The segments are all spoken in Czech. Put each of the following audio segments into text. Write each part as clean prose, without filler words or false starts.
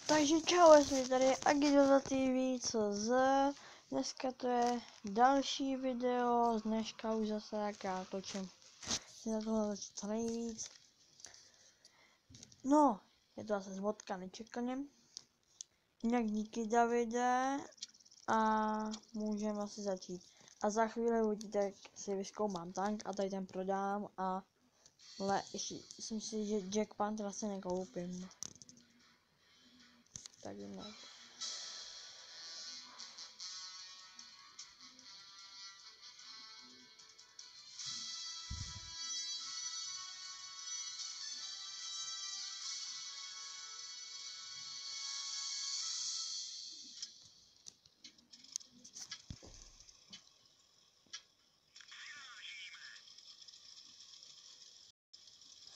Takže čau, jsme tady Agidoza TV, dneska to je další video, z dneška už zase jak já točím, si na tohle co nejvíc. No, je to zase zvodka nečekaně. Jinak díky Davide a můžeme asi začít. A za chvíli uvidíte, jak si vyzkoumám tank a tady ten prodám ale ještě myslím si, že Jack Panther asi nekoupím. Tak jdeme.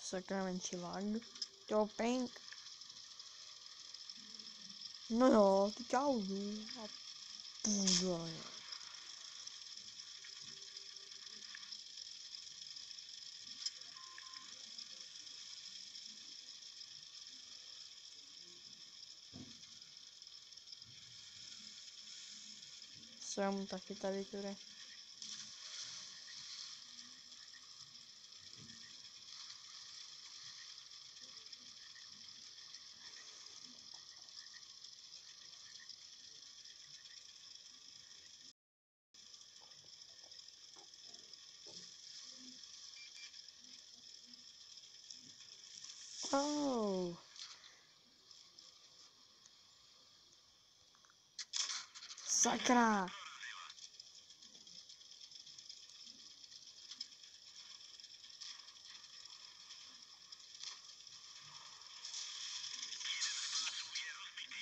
Sakra menší lag. Jo, pink. No jo, ty čau. A půjde. Jsem taky tady tudy. Oh. Sakra.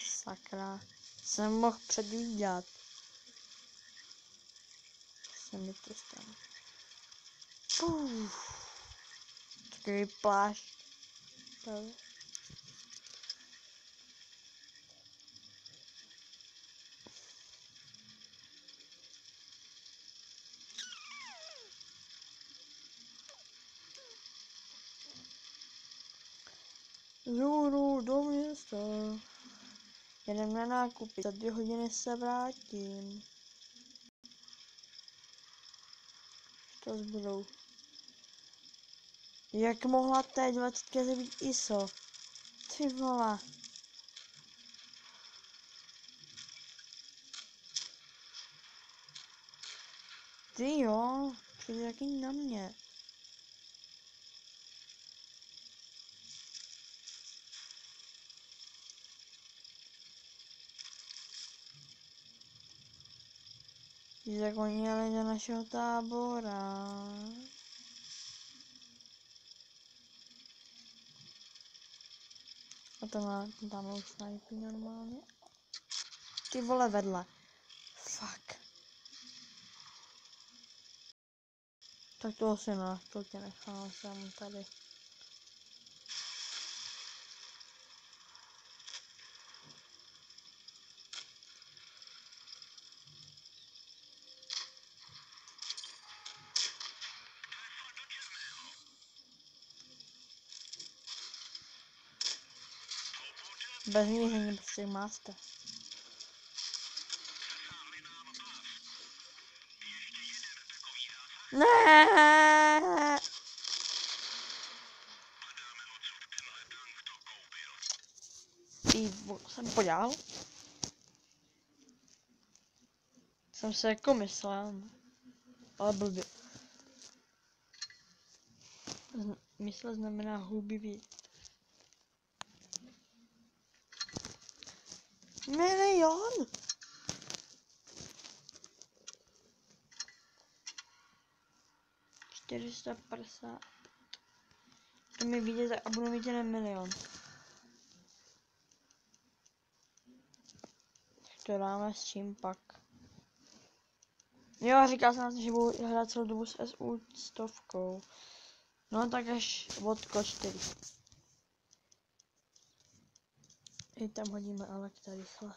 Sakra. Jsem mohl předvídat. Se mi to stane. Takový plášť. Zůru do města. Jedem na nákupy, za 2 hodiny se vrátím. To zbudou. Jak mohla T20 zabít ISO? Ty vole. Ty jo, přijde taky na mě. Jak oni jeli do našeho tábora. A to má tam už snajpí normálně. Ty vole vedle. Fuck. Tak to asi ne, to tě nechám jsem tady. Bez ní není prostě master. Ne. Ty jsem podělal. Jsem se jako myslel. Ale blbě. Mysl znamená hubivý. Milion! $450. To mi vyjde a budu mít jen milion. To dáme s čím pak. Jo, říkal jsem, že budu hrát celou dobu s SU 100. No tak až vodko 4. I tam hodíme elektra rychle.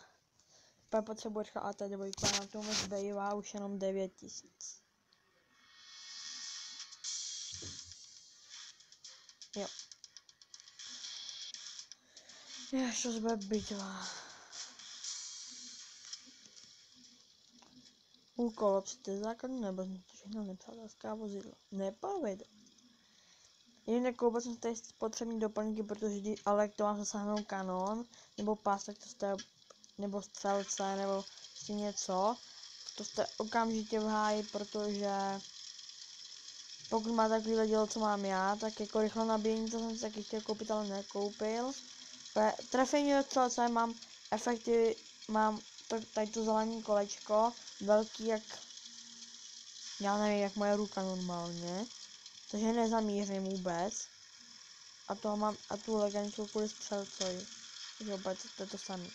Pak potřebuji rychle AT2, na tomu zbývá už jenom 9000. Jo. Ještě to bude bitva. Úkol občíte základní nebo všechno nepřátelská vozidla. Nepovede. Jinak koupil jsem tady potřební doplňky, protože ale to mám zasáhnout kanon, nebo pás, tak to jste, nebo střelce, nebo prostě něco. To jste okamžitě v háji, protože pokud má takovýhle dělo, co mám já, tak jako rychle nabíjení, to jsem si taky chtěl koupit, ale nekoupil. Trefení do střelce mám efekty, mám tady to zelené kolečko, velký jak, já nevím, jak moje ruka normálně. Takže nezamířím vůbec. A to mám, a tu legendskou kvůli střelcovi. Takže opět to je to samé.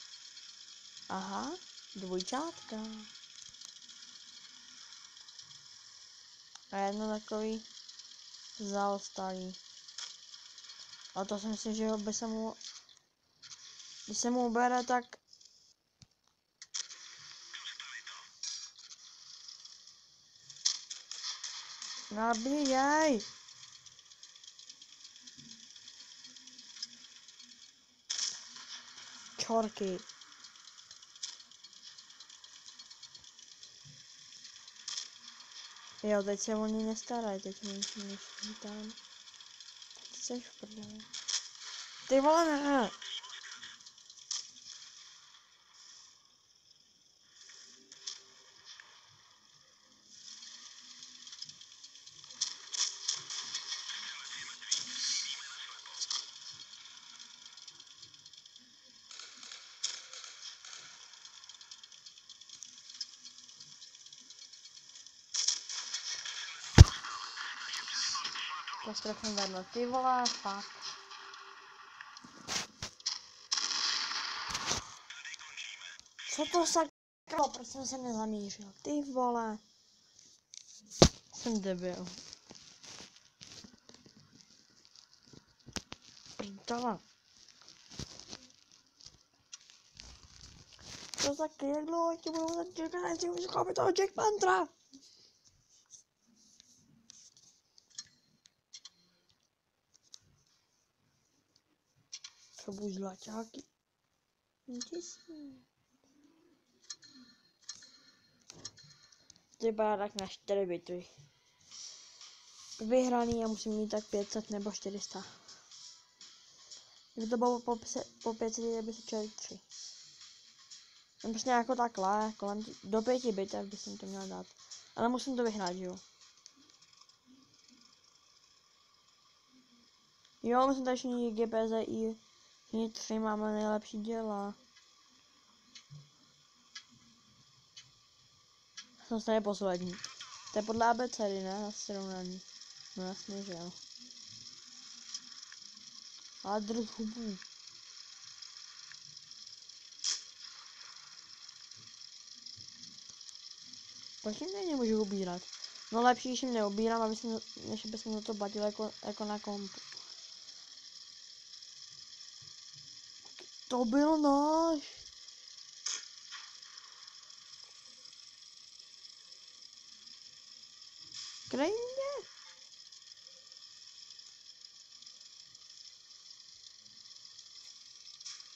Aha, dvojčátka. A jedno takový zaostalý. A to si myslím, že by se mu, když se mu ubere, tak nabíjej! Čorky. Jo, teď se o ní nestarají, teď mi tam. Teď seš v prdeli. Ty vole, ne! To strefím vedle, ty vole, fakt. Co to sakra? Proč jsem se nezamířil? Ty vole. Jsem debil. Prdala. To taky, jak dlouho ti budu muset čekat, než si můžu koupit toho Jack Pantra. Co buď zlaťáky. Ty tak na 4 bitvy. Vyhraný a musím mít tak 500 nebo 400. Kdyby to bylo po 500, by se člověk 3. Jsem prostě jako takhle, kolem do 5 bitev by jsem to měl dát. Ale musím to vyhrát, jo. Jo, musím tady všichni GPZ i všichni 3 máme nejlepší děla. Jsem stejně poslední. To je podle abecedy, ne? Na srovnání. No jasně, že jo. Ale drž hubu. Proč jim nemůžu ubírat? No lepší, když jim neubírám, aby jsem, než by jsem to platil jako na kompu. To byl náš. Krajně.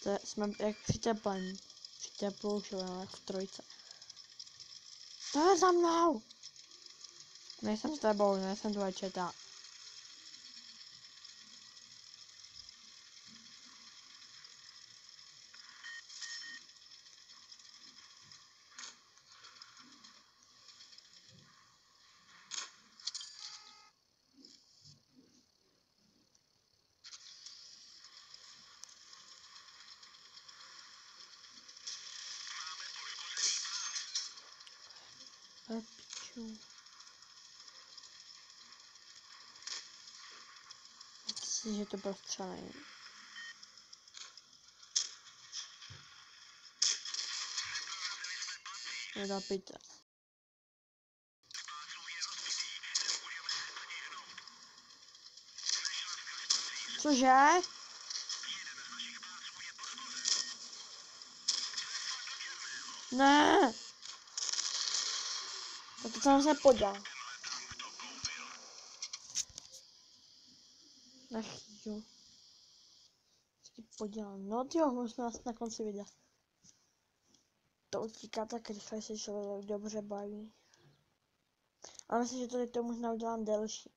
To jsme jak přiteplení. Přiteploušové, jak v trojce. To je za mnou. Nejsem s tebou, nejsem dvojčetá. Piču. Myslím, že to prostřelení. Nedapíte. Cože? Ne. Tak to jsem se podal. Nechýju. podělám. No jo, možná na konci videa. To utíká tak rychle, že se člověk dobře baví. Ale myslím, že tady to možná udělám delší.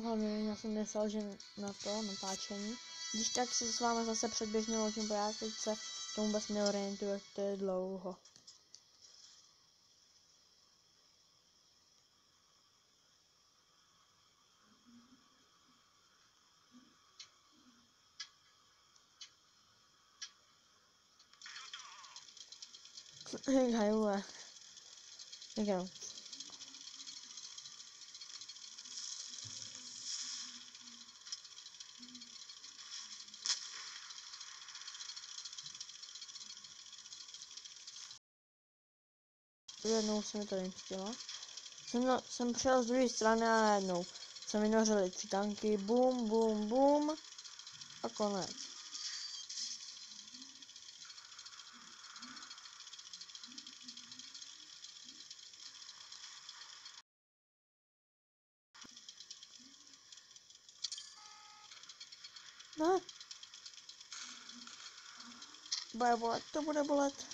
Hlavně já jsem myslel, že na to natáčení. Když tak se s vámi zase předběžně ložím, bo já teď se v tom vůbec neorientuju, jak to je dlouho. Hajule. Jo. Jednou se mi to nechtělo. Jsem přijel z druhé strany a najednou se mi nořily 3 tanky, bum, bum, bum a konec. Ne. Bude bolet, to bude bolet.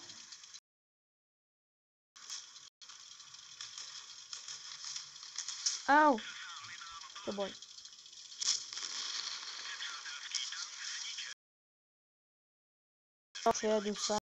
Au. To bolí. Přijedu se.